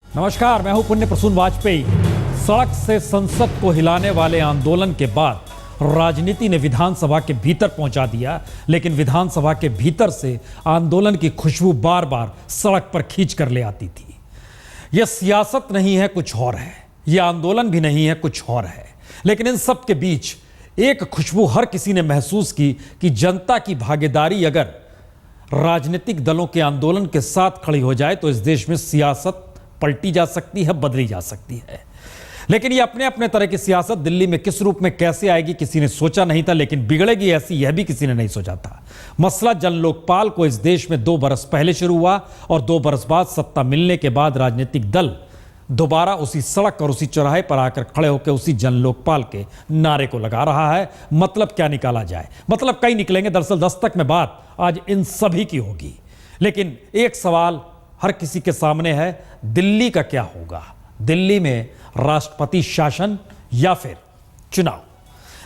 नमस्कार, मैं हूं पुण्य प्रसून वाजपेयी। सड़क से संसद को हिलाने वाले आंदोलन के बाद राजनीति ने विधानसभा के भीतर पहुंचा दिया, लेकिन विधानसभा के भीतर से आंदोलन की खुशबू बार बार सड़क पर खींच कर ले आती थी। यह सियासत नहीं है, कुछ और है। यह आंदोलन भी नहीं है, कुछ और है। लेकिन इन सब के बीच एक खुशबू हर किसी ने महसूस की कि जनता की भागीदारी अगर राजनीतिक दलों के आंदोलन के साथ खड़ी हो जाए तो इस देश में सियासत पलटी जा सकती है, बदली जा सकती है। लेकिन ये अपने अपने तरह की सियासत दिल्ली में किस रूप में कैसे आएगी किसी ने सोचा नहीं था, लेकिन बिगड़ेगी ऐसी यह भी किसी ने नहीं सोचा था। मसला जन लोकपाल को इस देश में 2 बरस पहले शुरू हुआ और 2 बरस बाद सत्ता मिलने के बाद राजनीतिक दल दोबारा उसी सड़क और उसी चौराहे पर आकर खड़े होकर उसी जन लोकपाल के नारे को लगा रहा है। मतलब क्या निकाला जाए? मतलब कई निकलेंगे। दरअसल दस्तक में बात आज इन सभी की होगी। लेकिन एक सवाल हर किसी के सामने है, दिल्ली का क्या होगा? दिल्ली में राष्ट्रपति शासन या फिर चुनाव?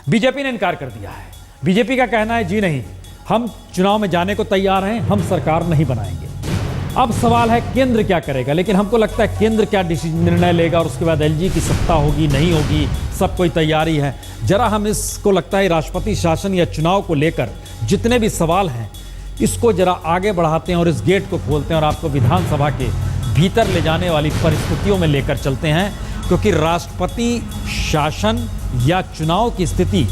बीजेपी ने इनकार कर दिया है। बीजेपी का कहना है जी नहीं, हम चुनाव में जाने को तैयार हैं, हम सरकार नहीं बनाएंगे। अब सवाल है केंद्र क्या करेगा, लेकिन हमको लगता है केंद्र क्या निर्णय लेगा और उसके बाद एलजी की सत्ता होगी नहीं होगी, सब कोई तैयारी है। जरा हम इसको लगता है राष्ट्रपति शासन या चुनाव को लेकर जितने भी सवाल हैं इसको जरा आगे बढ़ाते हैं और इस गेट को खोलते हैं और आपको विधानसभा के भीतर ले जाने वाली परिस्थितियों में लेकर चलते हैं। क्योंकि राष्ट्रपति शासन या चुनाव की स्थिति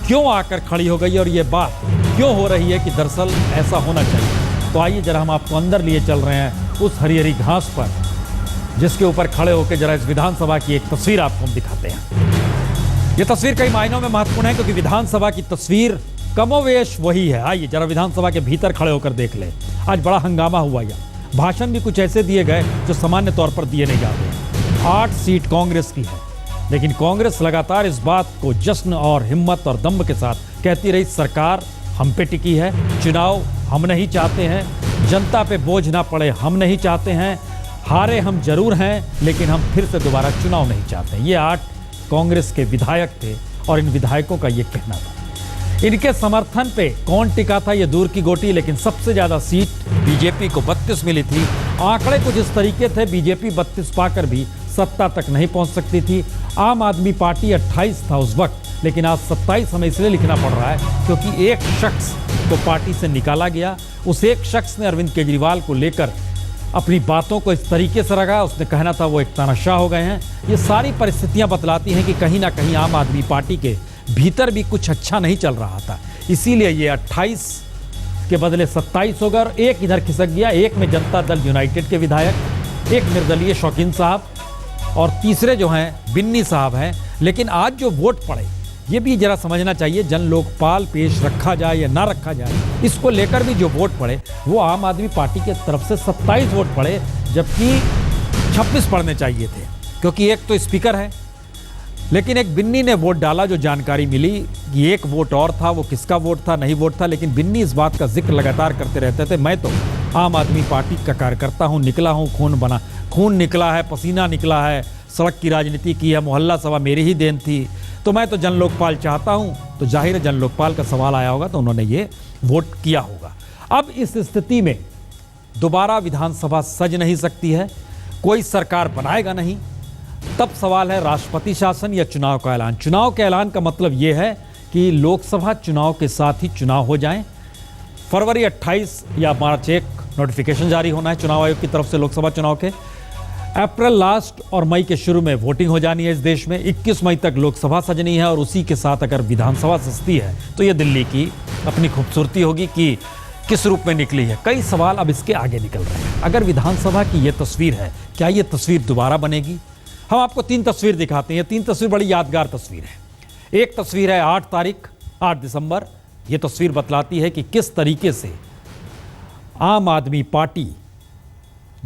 क्यों आकर खड़ी हो गई और ये बात क्यों हो रही है कि दरअसल ऐसा होना चाहिए। तो आइए जरा हम आपको अंदर लिए चल रहे हैं उस हरी हरी घास पर, जिसके ऊपर खड़े होकर जरा इस विधानसभा की एक तस्वीर आपको हम दिखाते हैं। ये तस्वीर कई मायनों में महत्वपूर्ण है क्योंकि विधानसभा की तस्वीर कमोवेश वही है। आइए जरा विधानसभा के भीतर खड़े होकर देख ले। आज बड़ा हंगामा हुआ, यहाँ भाषण भी कुछ ऐसे दिए गए जो सामान्य तौर पर दिए नहीं जाते। 8 सीट कांग्रेस की है, लेकिन कांग्रेस लगातार इस बात को जश्न और हिम्मत और दम्भ के साथ कहती रही, सरकार हम पे टिकी है, चुनाव हम नहीं चाहते हैं, जनता पे बोझ ना पड़े हम नहीं चाहते हैं, हारे हम जरूर हैं लेकिन हम फिर से दोबारा चुनाव नहीं चाहते। ये 8 कांग्रेस के विधायक थे और इन विधायकों का ये कहना था। इनके समर्थन पे कौन टिका था ये दूर की गोटी, लेकिन सबसे ज्यादा सीट बीजेपी को 32 मिली थी। आंकड़े कुछ इस तरीके थे, बीजेपी 32 पाकर भी सत्ता तक नहीं पहुंच सकती थी। आम आदमी पार्टी 28 था उस वक्त, लेकिन आज 27 हमें इसलिए लिखना पड़ रहा है क्योंकि एक शख्स को पार्टी से निकाला गया। उस एक शख्स ने अरविंद केजरीवाल को लेकर अपनी बातों को इस तरीके से रखा, उसने कहना था वो एक तानाशाह हो गए हैं। ये सारी परिस्थितियां बतलाती हैं कि कहीं ना कहीं आम आदमी पार्टी के भीतर भी कुछ अच्छा नहीं चल रहा था। इसीलिए ये 28 के बदले 27 हो गया और एक इधर खिसक गया। एक में जनता दल यूनाइटेड के विधायक, एक निर्दलीय शौकीन साहब और तीसरे जो हैं बिन्नी साहब हैं। लेकिन आज जो वोट पड़े ये भी जरा समझना चाहिए, जन लोकपाल पेश रखा जाए या ना रखा जाए, इसको लेकर भी जो वोट पड़े वो आम आदमी पार्टी की तरफ से 27 वोट पड़े, जबकि 26 पड़ने चाहिए थे क्योंकि एक तो स्पीकर है। लेकिन एक बिन्नी ने वोट डाला, जो जानकारी मिली कि एक वोट और था, वो किसका वोट था नहीं वोट था, लेकिन बिन्नी इस बात का जिक्र लगातार करते रहते थे, मैं तो आम आदमी पार्टी का कार्यकर्ता हूँ, निकला हूँ, खून निकला है, पसीना निकला है, सड़क की राजनीति की है, मोहल्ला सभा मेरी ही देन थी, तो मैं तो जन लोकपाल चाहता हूँ। तो जाहिर है जन लोकपाल का सवाल आया होगा तो उन्होंने ये वोट किया होगा। अब इस स्थिति में दोबारा विधानसभा सज नहीं सकती है, कोई सरकार बनाएगा नहीं। तब सवाल है राष्ट्रपति शासन या चुनाव का ऐलान। चुनाव के ऐलान का मतलब यह है कि लोकसभा चुनाव के साथ ही चुनाव हो जाएं। फरवरी 28 या मार्च 1 नोटिफिकेशन जारी होना है चुनाव आयोग की तरफ से लोकसभा चुनाव के। अप्रैल लास्ट और मई के शुरू में वोटिंग हो जानी है इस देश में। 21 मई तक लोकसभा सजनी है और उसी के साथ अगर विधानसभा सजती है तो ये दिल्ली की अपनी खूबसूरती होगी कि किस रूप में निकली है। कई सवाल अब इसके आगे निकल रहे हैं। अगर विधानसभा की ये तस्वीर है, क्या ये तस्वीर दोबारा बनेगी? हम आपको 3 तस्वीर दिखाते हैं। ये 3 तस्वीर बड़ी यादगार तस्वीर है। एक तस्वीर है 8 दिसंबर। ये तस्वीर बतलाती है कि किस तरीके से आम आदमी पार्टी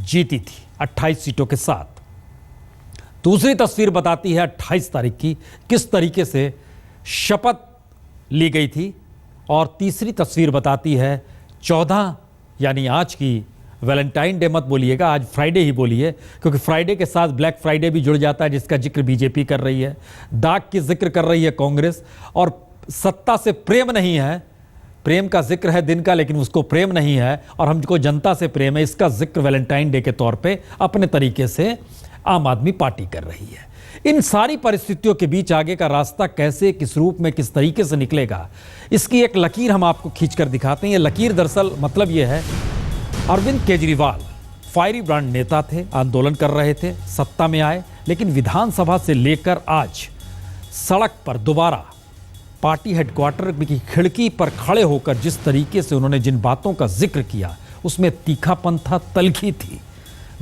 जीती थी 28 सीटों के साथ। दूसरी तस्वीर बताती है 28 तारीख की, किस तरीके से शपथ ली गई थी। और तीसरी तस्वीर बताती है 14 यानी आज की वैलेंटाइन डे मत बोलिएगा, आज फ्राइडे ही बोलिए, क्योंकि फ्राइडे के साथ ब्लैक फ्राइडे भी जुड़ जाता है, जिसका जिक्र बीजेपी कर रही है, दाग की जिक्र कर रही है कांग्रेस। और सत्ता से प्रेम नहीं है, प्रेम का जिक्र है दिन का, लेकिन उसको प्रेम नहीं है और हमको जनता से प्रेम है, इसका जिक्र वैलेंटाइन डे के तौर पे अपने तरीके से आम आदमी पार्टी कर रही है। इन सारी परिस्थितियों के बीच आगे का रास्ता कैसे, किस रूप में, किस तरीके से निकलेगा, इसकी एक लकीर हम आपको खींचकर दिखाते हैं। ये लकीर दरअसल मतलब ये है, अरविंद केजरीवाल फायरी ब्रांड नेता थे, आंदोलन कर रहे थे, सत्ता में आए, लेकिन विधानसभा से लेकर आज सड़क पर दोबारा पार्टी हेडक्वार्टर की खिड़की पर खड़े होकर जिस तरीके से उन्होंने जिन बातों का जिक्र किया, उसमें तीखापन था, तलखी थी,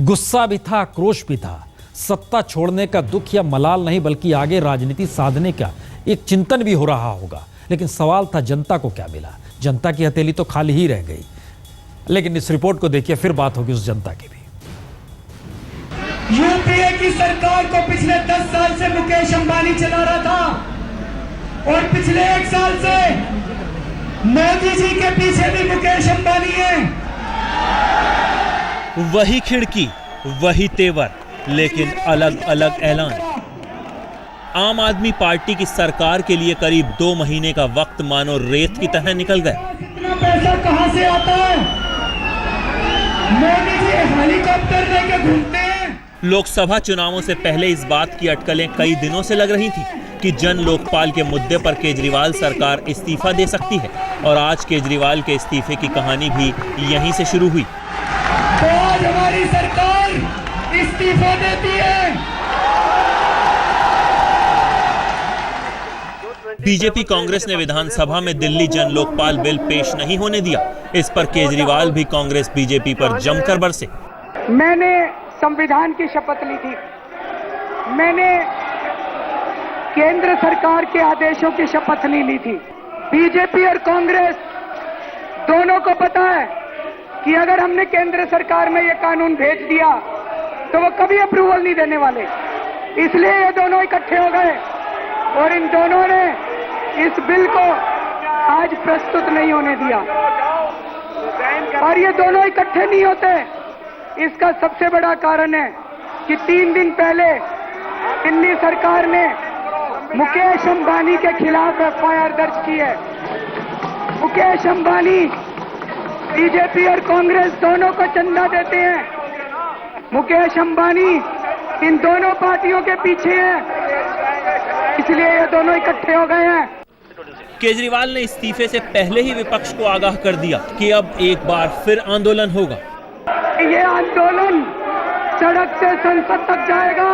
गुस्सा भी था, आक्रोश भी था। सत्ता छोड़ने का दुख या मलाल नहीं, बल्कि आगे राजनीति साधने का एक चिंतन भी हो रहा होगा। लेकिन सवाल था, जनता को क्या मिला? जनता की हथेली तो खाली ही रह गई। लेकिन इस रिपोर्ट को देखिए, फिर बात होगी उस जनता की भी। यूपीए की सरकार को पिछले 10 साल से मुकेश अंबानी चला रहा था, और पिछले 1 साल से मोदी जी के पीछे भी मुकेश अंबानी है। वही खिड़की, वही तेवर, लेकिन अलग अलग ऐलान। आम आदमी पार्टी की सरकार के लिए करीब 2 महीने का वक्त मानो रेत की तरह निकल गया। इतना पैसा कहां से आता है? मोदी जी हेलीकॉप्टर लेके घूमते हैं। लोकसभा चुनावों से पहले इस बात की अटकलें कई दिनों से लग रही थी कि जन लोकपाल के मुद्दे पर केजरीवाल सरकार इस्तीफा दे सकती है, और आज केजरीवाल के इस्तीफे की कहानी भी यहीं से शुरू हुई। तो आज हमारी सरकार इस्तीफा देती है। बीजेपी कांग्रेस ने विधानसभा में दिल्ली जन लोकपाल बिल पेश नहीं होने दिया। इस पर केजरीवाल भी कांग्रेस बीजेपी पर जमकर बरसे। मैंने संविधान की शपथ ली थी, मैंने केंद्र सरकार के आदेशों की शपथ नहीं ली थी। बीजेपी और कांग्रेस दोनों को पता है कि अगर हमने केंद्र सरकार में ये कानून भेज दिया तो वो कभी अप्रूवल नहीं देने वाले, इसलिए ये दोनों इकट्ठे हो गए और इन दोनों ने इस बिल को आज प्रस्तुत नहीं होने दिया। और ये दोनों इकट्ठे नहीं होते, इसका सबसे बड़ा कारण है कि 3 दिन पहले दिल्ली सरकार ने मुकेश अंबानी के खिलाफ एफआईआर दर्ज की है। मुकेश अंबानी बीजेपी और कांग्रेस दोनों को चंदा देते हैं। मुकेश अंबानी इन दोनों पार्टियों के पीछे है, इसलिए ये दोनों इकट्ठे हो गए हैं। केजरीवाल ने इस्तीफे से पहले ही विपक्ष को आगाह कर दिया कि अब एक बार फिर आंदोलन होगा। ये आंदोलन सड़क से संसद तक जाएगा।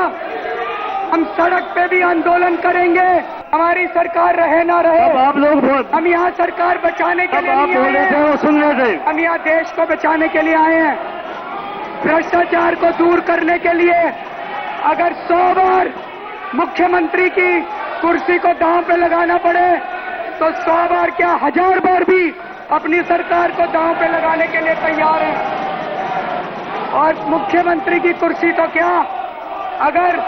हम सड़क पे भी आंदोलन करेंगे, हमारी सरकार रहे ना रहे। आप लोग हम यहाँ सरकार बचाने के लिए नहीं आए हैं, वो सुन रहे थे। हम यहाँ देश को बचाने के लिए आए हैं। भ्रष्टाचार को दूर करने के लिए अगर 100 बार मुख्यमंत्री की कुर्सी को दांव पे लगाना पड़े तो 100 बार क्या 1000 बार भी अपनी सरकार को दांव पे लगाने के लिए तैयार हैं। और मुख्यमंत्री की कुर्सी तो क्या, अगर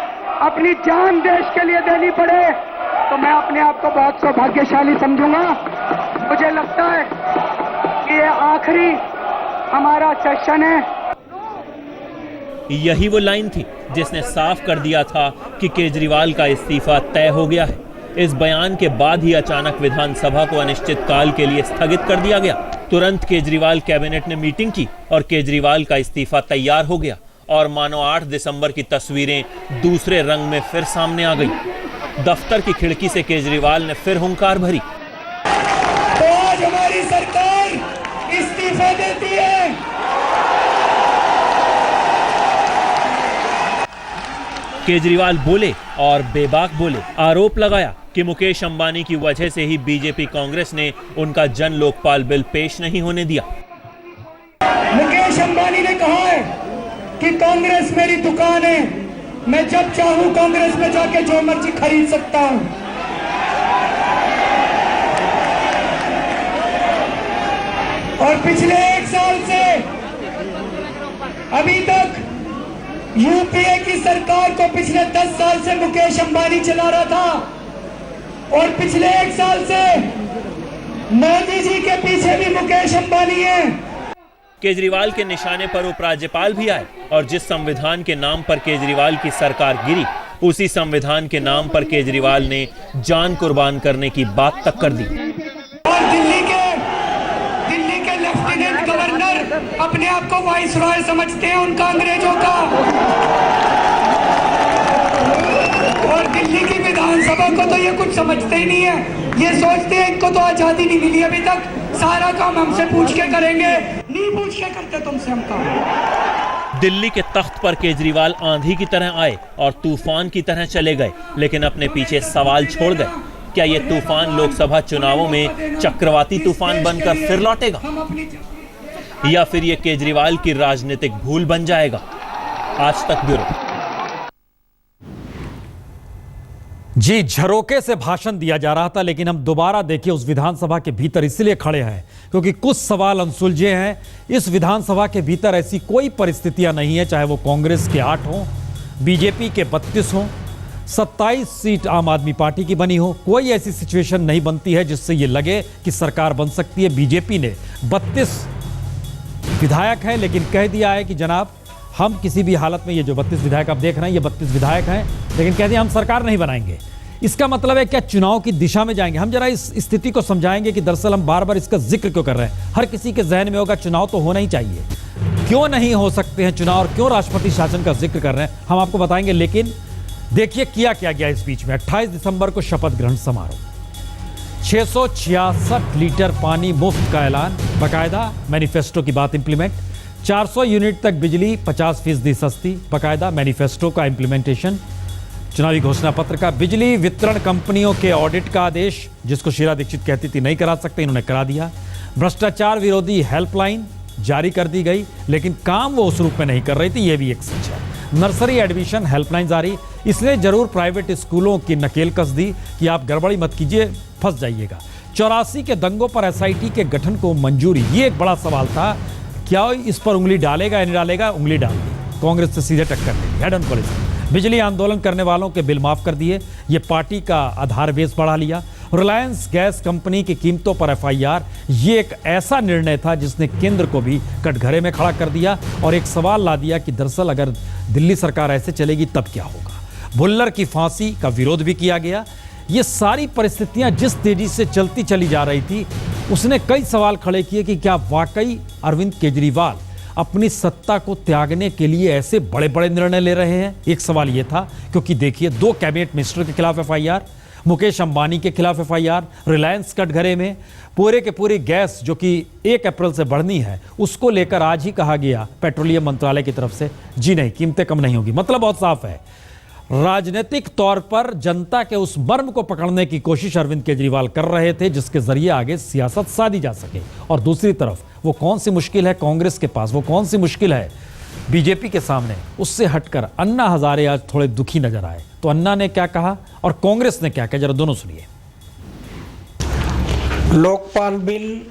अपनी जान देश के लिए देनी पड़े तो मैं अपने आप को बहुत सौभाग्यशाली समझूंगा। मुझे लगता है कि ये आखिरी हमारा सेशन है। यही वो लाइन थी जिसने साफ कर दिया था कि केजरीवाल का इस्तीफा तय हो गया है। इस बयान के बाद ही अचानक विधानसभा को अनिश्चितकाल के लिए स्थगित कर दिया गया। तुरंत केजरीवाल कैबिनेट ने मीटिंग की और केजरीवाल का इस्तीफा तैयार हो गया, और मानो 8 दिसंबर की तस्वीरें दूसरे रंग में फिर सामने आ गई। दफ्तर की खिड़की से केजरीवाल ने फिर हुंकार भरी। तो आज हमारी सरकार इस्तीफा देती है। केजरीवाल बोले और बेबाक बोले। आरोप लगाया कि मुकेश अंबानी की वजह से ही बीजेपी कांग्रेस ने उनका जन लोकपाल बिल पेश नहीं होने दिया। मुकेश अंबानी ने कहा है कि कांग्रेस मेरी दुकान है, मैं जब चाहूं कांग्रेस में जाके जो मर्जी खरीद सकता हूं। और पिछले 1 साल से अभी तक यूपीए की सरकार को पिछले 10 साल से मुकेश अंबानी चला रहा था, और पिछले 1 साल से मोदी जी के पीछे भी मुकेश अंबानी है। केजरीवाल के निशाने पर उपराज्यपाल भी आए, और जिस संविधान के नाम पर केजरीवाल की सरकार गिरी, उसी संविधान के नाम पर केजरीवाल ने जान कुर्बान करने की बात तक कर दी। और दिल्ली के लेफ्टिनेंट गवर्नर अपने आप को वाइसरॉय समझते हैं उनका, अंग्रेजों का। विधानसभा को तो ये कुछ समझते ही नहीं है। ये सोचते हैं इनको तो आजादी नहीं मिली अभी तक, सारा काम हमसे पूछ के करेंगे। नहीं पूछ के करते तुमसे हम काम। दिल्ली के तख्त पर केजरीवाल आंधी की तरह आए और तूफान की तरह चले गए, लेकिन अपने पीछे सवाल छोड़ गए। क्या ये तूफान लोकसभा चुनावों में चक्रवाती तूफान बनकर फिर लौटेगा, या फिर ये केजरीवाल की राजनीतिक भूल बन जाएगा? आज तक ब्यूरो। जी, झरोके से भाषण दिया जा रहा था, लेकिन हम दोबारा देखिए उस विधानसभा के भीतर इसलिए खड़े हैं क्योंकि कुछ सवाल अनसुलझे हैं। इस विधानसभा के भीतर ऐसी कोई परिस्थितियां नहीं है, चाहे वो कांग्रेस के 8 हों, बीजेपी के 32 हों, 27 सीट आम आदमी पार्टी की बनी हो, कोई ऐसी सिचुएशन नहीं बनती है जिससे ये लगे कि सरकार बन सकती है। बीजेपी ने 32 विधायक हैं, लेकिन कह दिया है कि जनाब हम किसी भी हालत में, ये जो 32 विधायक आप देख रहे हैं ये 32 विधायक हैं, लेकिन कह दिया हम सरकार नहीं बनाएंगे। इसका मतलब है क्या चुनाव की दिशा में जाएंगे? हम जरा इस स्थिति को समझाएंगे कि दरअसल हम बार बार इसका जिक्र क्यों कर रहे हैं। हर किसी के जहन में होगा चुनाव तो होना ही चाहिए, क्यों नहीं हो सकते हैं चुनाव और क्यों राष्ट्रपति शासन का जिक्र कर रहे हैं, हम आपको बताएंगे। लेकिन देखिए किया क्या गया इस बीच में। 28 दिसंबर को शपथ ग्रहण समारोह, 666 लीटर पानी मुफ्त का ऐलान, बाकायदा मैनिफेस्टो की बात इंप्लीमेंट, 400 यूनिट तक बिजली 50% सस्ती, बाकायदा मैनिफेस्टो का इंप्लीमेंटेशन, चुनावी घोषणा पत्र का, बिजली वितरण कंपनियों के ऑडिट का आदेश, जिसको शीला दीक्षित कहती थी नहीं करा सकते, इन्होंने करा दिया, भ्रष्टाचार विरोधी हेल्पलाइन जारी कर दी गई, लेकिन काम वो उस रूप में नहीं कर रही थी, ये भी एक सच है। नर्सरी एडमिशन हेल्पलाइन जारी, इसने जरूर प्राइवेट स्कूलों की नकेल कस दी कि आप गड़बड़ी मत कीजिए, फंस जाइएगा। 84 के दंगों पर एसआईटी के गठन को मंजूरी, ये एक बड़ा सवाल था, क्या इस पर उंगली डालेगा या नहीं डालेगा? उंगली डाल दी, कांग्रेस से सीधे टक्कर दी, हेड ऑन पॉलिसी। बिजली आंदोलन करने वालों के बिल माफ कर दिए, ये पार्टी का आधार बेस बढ़ा लिया। रिलायंस गैस कंपनी की कीमतों पर एफआईआर, ये एक ऐसा निर्णय था जिसने केंद्र को भी कटघरे में खड़ा कर दिया और एक सवाल ला दिया कि दरअसल अगर दिल्ली सरकार ऐसे चलेगी तब क्या होगा। भुल्लर की फांसी का विरोध भी किया गया। ये सारी परिस्थितियां जिस तेजी से चलती चली जा रही थी, उसने कई सवाल खड़े किए कि क्या वाकई अरविंद केजरीवाल अपनी सत्ता को त्यागने के लिए ऐसे बड़े बड़े निर्णय ले रहे हैं। एक सवाल यह था, क्योंकि देखिए 2 कैबिनेट मिनिस्टर के खिलाफ एफआईआर, मुकेश अंबानी के खिलाफ एफआईआर, रिलायंस कटघरे में पूरे के पूरी गैस जो कि 1 अप्रैल से बढ़नी है, उसको लेकर आज ही कहा गया पेट्रोलियम मंत्रालय की तरफ से जी नहीं, कीमतें कम नहीं होगी। मतलब बहुत साफ है, राजनीतिक तौर पर जनता के उस मर्म को पकड़ने की कोशिश अरविंद केजरीवाल कर रहे थे जिसके जरिए आगे सियासत साधी जा सके। और दूसरी तरफ वो कौन सी मुश्किल है कांग्रेस के पास, वो कौन सी मुश्किल है बीजेपी के सामने, उससे हटकर अन्ना हजारे आज थोड़े दुखी नजर आए। तो अन्ना ने क्या कहा और कांग्रेस ने क्या कहा, जरा दोनों सुनिए। लोकपाल बिल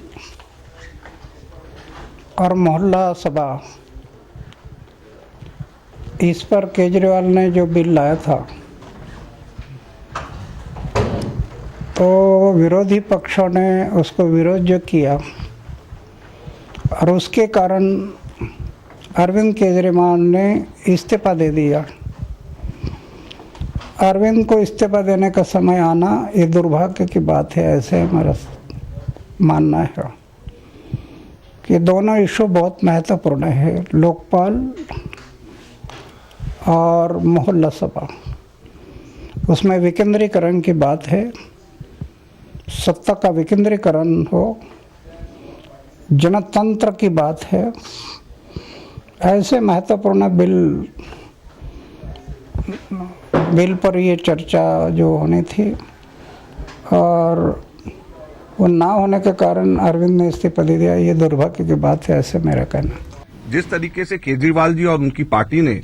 और मोहल्ला सभा, इस पर केजरीवाल ने जो बिल लाया था तो विरोधी पक्षों ने उसको विरोध जो किया और उसके कारण अरविंद केजरीवाल ने इस्तीफा दे दिया। अरविंद को इस्तीफा देने का समय आना ये दुर्भाग्य की बात है, ऐसे हमारा मानना है कि दोनों इशू बहुत महत्वपूर्ण है, लोकपाल और मोहल्ला सभा। उसमें विकेंद्रीकरण की बात है, सत्ता का विकेंद्रीकरण हो, जनतंत्र की बात है। ऐसे महत्वपूर्ण बिल पर ये चर्चा जो होनी थी और वो ना होने के कारण अरविंद ने इस्तीफा दे दिया, ये दुर्भाग्य की बात है, ऐसे मेरा कहना। जिस तरीके से केजरीवाल जी और उनकी पार्टी ने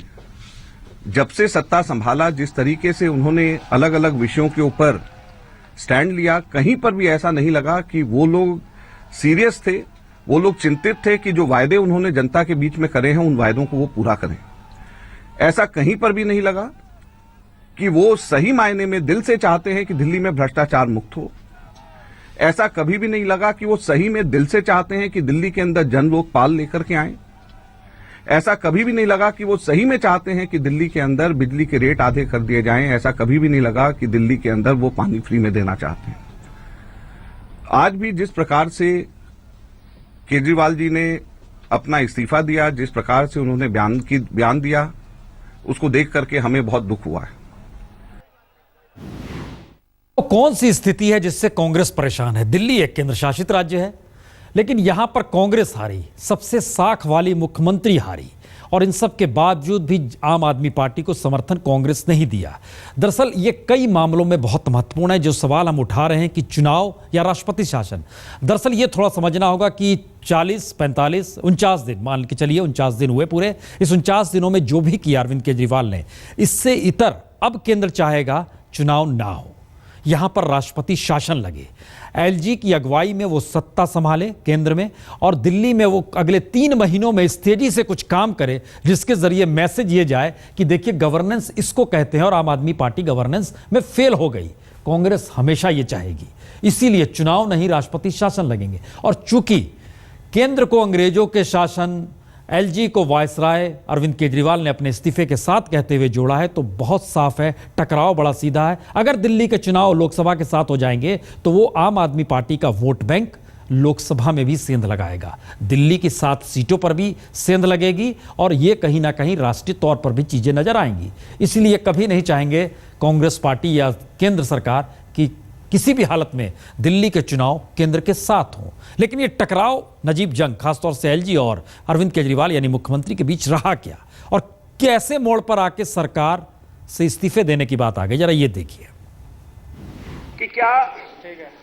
जब से सत्ता संभाला, जिस तरीके से उन्होंने अलग अलग विषयों के ऊपर स्टैंड लिया, कहीं पर भी ऐसा नहीं लगा कि वो लोग सीरियस थे, वो लोग चिंतित थे कि जो वायदे उन्होंने जनता के बीच में करे हैं उन वायदों को वो पूरा करें। ऐसा कहीं पर भी नहीं लगा कि वो सही मायने में दिल से चाहते हैं कि दिल्ली में भ्रष्टाचार मुक्त हो। ऐसा कभी भी नहीं लगा कि वो सही में दिल से चाहते हैं कि दिल्ली के अंदर जन लोकपाल लेकर के आए। ऐसा कभी भी नहीं लगा कि वो सही में चाहते हैं कि दिल्ली के अंदर बिजली के रेट आधे कर दिए जाएं। ऐसा कभी भी नहीं लगा कि दिल्ली के अंदर वो पानी फ्री में देना चाहते हैं। आज भी जिस प्रकार से केजरीवाल जी ने अपना इस्तीफा दिया, जिस प्रकार से उन्होंने बयान दिया, उसको देख करके हमें बहुत दुख हुआ है। तो कौन सी स्थिति है जिससे कांग्रेस परेशान है? दिल्ली एक केंद्र शासित राज्य है, लेकिन यहां पर कांग्रेस हारी, सबसे साख वाली मुख्यमंत्री हारी, और इन सब के बावजूद भी आम आदमी पार्टी को समर्थन कांग्रेस नहीं दिया। दरअसल ये कई मामलों में बहुत महत्वपूर्ण है। जो सवाल हम उठा रहे हैं कि चुनाव या राष्ट्रपति शासन, दरअसल ये थोड़ा समझना होगा कि 40, 45, 49 दिन, मान के चलिए 49 दिन हुए पूरे। इस 49 दिनों में जो भी किया अरविंद केजरीवाल ने, इससे इतर अब केंद्र चाहेगा चुनाव ना हो, यहां पर राष्ट्रपति शासन लगे, एलजी की अगुवाई में वो सत्ता संभाले केंद्र में, और दिल्ली में वो अगले 3 महीनों में इस तेजी से कुछ काम करे जिसके जरिए मैसेज ये जाए कि देखिए गवर्नेंस इसको कहते हैं, और आम आदमी पार्टी गवर्नेंस में फेल हो गई। कांग्रेस हमेशा ये चाहेगी, इसीलिए चुनाव नहीं राष्ट्रपति शासन लगेंगे। और चूंकि केंद्र को अंग्रेजों के शासन, एलजी को वायसराय अरविंद केजरीवाल ने अपने इस्तीफे के साथ कहते हुए जोड़ा है, तो बहुत साफ है, टकराव बड़ा सीधा है। अगर दिल्ली के चुनाव लोकसभा के साथ हो जाएंगे तो वो आम आदमी पार्टी का वोट बैंक लोकसभा में भी सेंध लगाएगा, दिल्ली की 7 सीटों पर भी सेंध लगेगी, और ये कहीं ना कहीं राष्ट्रीय तौर पर भी चीजें नजर आएंगी। इसलिए कभी नहीं चाहेंगे कांग्रेस पार्टी या केंद्र सरकार कि किसी भी हालत में दिल्ली के चुनाव केंद्र के साथ हों। लेकिन ये टकराव, नजीब जंग, खासतौर से एलजी और अरविंद केजरीवाल यानी मुख्यमंत्री के बीच रहा क्या, और कैसे मोड़ पर आके सरकार से इस्तीफे देने की बात आ गई, जरा ये देखिए। कि क्या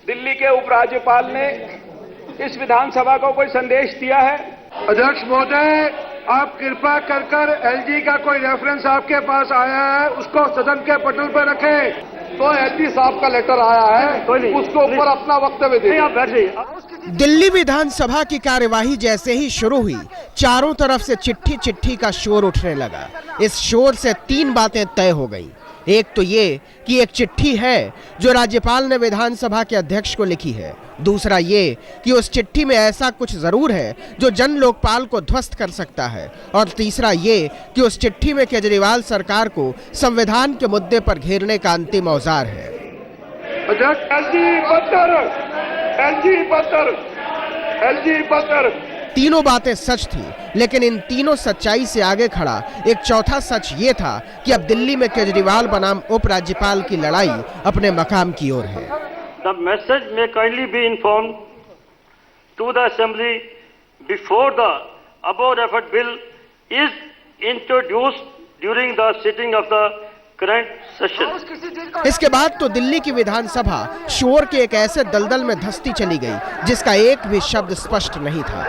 दिल्ली के उपराज्यपाल ने इस विधानसभा को कोई संदेश दिया है? अध्यक्ष महोदय, आप कृपा कर एलजी का कोई रेफरेंस आपके पास आया है उसको सदन के पटल पर रखें। तो एलजी साहब का लेटर आया है, उसके ऊपर अपना वक्तव्य दीजिए। दिल्ली विधानसभा की कार्यवाही जैसे ही शुरू हुई, चारों तरफ से चिट्ठी चिट्ठी का शोर उठने लगा। इस शोर से 3 बातें तय हो गई। एक तो ये कि एक चिट्ठी है जो राज्यपाल ने विधानसभा के अध्यक्ष को लिखी है। दूसरा ये कि उस चिट्ठी में ऐसा कुछ जरूर है जो जन लोकपाल को ध्वस्त कर सकता है। और तीसरा ये कि उस चिट्ठी में केजरीवाल सरकार को संविधान के मुद्दे पर घेरने का अंतिम औजार है। एलजी बदर। तीनों बातें सच थी, लेकिन इन तीनों सच्चाई से आगे खड़ा एक चौथा सच ये था कि अब दिल्ली में केजरीवाल बनाम उपराज्यपाल की लड़ाई अपने मकाम की ओर है। The message may kindly be informed to the Assembly before the above referred bill is introduced during the sitting of the current session. इसके बाद तो दिल्ली की विधानसभा शोर के एक ऐसे दलदल में धंसती चली गई जिसका एक भी शब्द स्पष्ट नहीं था।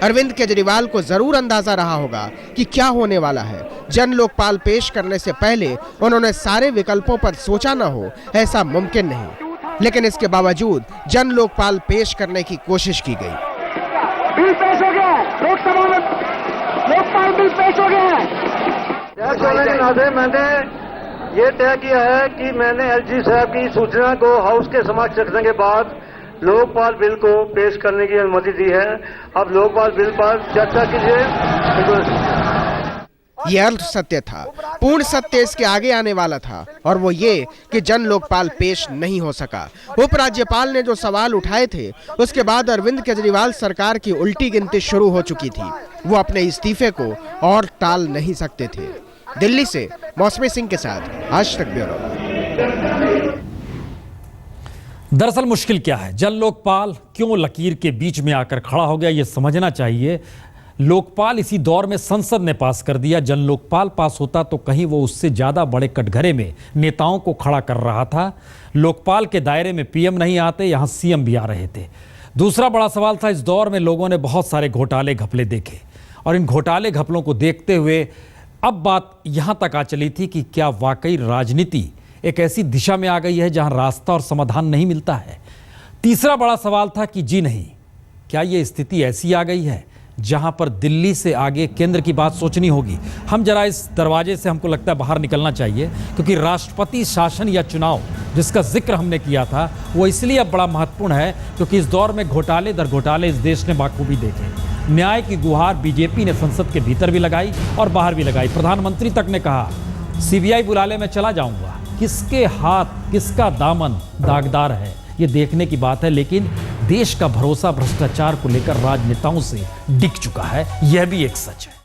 अरविंद केजरीवाल को जरूर अंदाजा रहा होगा कि क्या होने वाला है। जन लोकपाल पेश करने से पहले उन्होंने सारे विकल्पों पर सोचा न हो, ऐसा मुमकिन नहीं। लेकिन इसके बावजूद जन लोकपाल पेश करने की कोशिश की गई। बिल पेश हो गया है, लोकसभा में लोकपाल बिल पेश हो गया है। होने के नाते मैंने ये तय किया है कि मैंने एलजी साहब की सूचना को हाउस के समक्ष रखने के बाद लोकपाल बिल को पेश करने की अनुमति दी है। अब लोकपाल बिल पर चर्चा कीजिए। यह अर्ध सत्य था, पूर्ण सत्य इसके आगे आने वाला था, और वो ये कि जन लोकपाल पेश नहीं हो सका। उपराज्यपाल ने जो सवाल उठाए थे उसके बाद अरविंद केजरीवाल सरकार की उल्टी गिनती शुरू हो चुकी थी। वो अपने इस्तीफे को और टाल नहीं सकते थे। दिल्ली से मौसमी सिंह के साथ आज तक ब्यूरो। दरअसल मुश्किल क्या है, जन लोकपाल क्यों लकीर के बीच में आकर खड़ा हो गया, ये समझना चाहिए। लोकपाल इसी दौर में संसद ने पास कर दिया। जन लोकपाल पास होता तो कहीं वो उससे ज्यादा बड़े कटघरे में नेताओं को खड़ा कर रहा था। लोकपाल के दायरे में पीएम नहीं आते, यहां सीएम भी आ रहे थे। दूसरा बड़ा सवाल था, इस दौर में लोगों ने बहुत सारे घोटाले घपले देखे, और इन घोटाले घपलों को देखते हुए अब बात यहां तक आ चली थी कि क्या वाकई राजनीति एक ऐसी दिशा में आ गई है जहां रास्ता और समाधान नहीं मिलता है। तीसरा बड़ा सवाल था कि जी नहीं, क्या ये स्थिति ऐसी आ गई है जहां पर दिल्ली से आगे केंद्र की बात सोचनी होगी। हम जरा इस दरवाजे से हमको लगता है बाहर निकलना चाहिए, क्योंकि राष्ट्रपति शासन या चुनाव जिसका जिक्र हमने किया था वो इसलिए अब बड़ा महत्वपूर्ण है क्योंकि इस दौर में घोटाले दर घोटाले इस देश ने बाखूबी देखे। न्याय की गुहार बीजेपी ने संसद के भीतर भी लगाई और बाहर भी लगाई। प्रधानमंत्री तक ने कहा सीबीआई बुला ले, मैं चला जाऊंगा। किसके हाथ किसका दामन दागदार है ये देखने की बात है, लेकिन देश का भरोसा भ्रष्टाचार को लेकर राजनेताओं से डिग चुका है, यह भी एक सच है।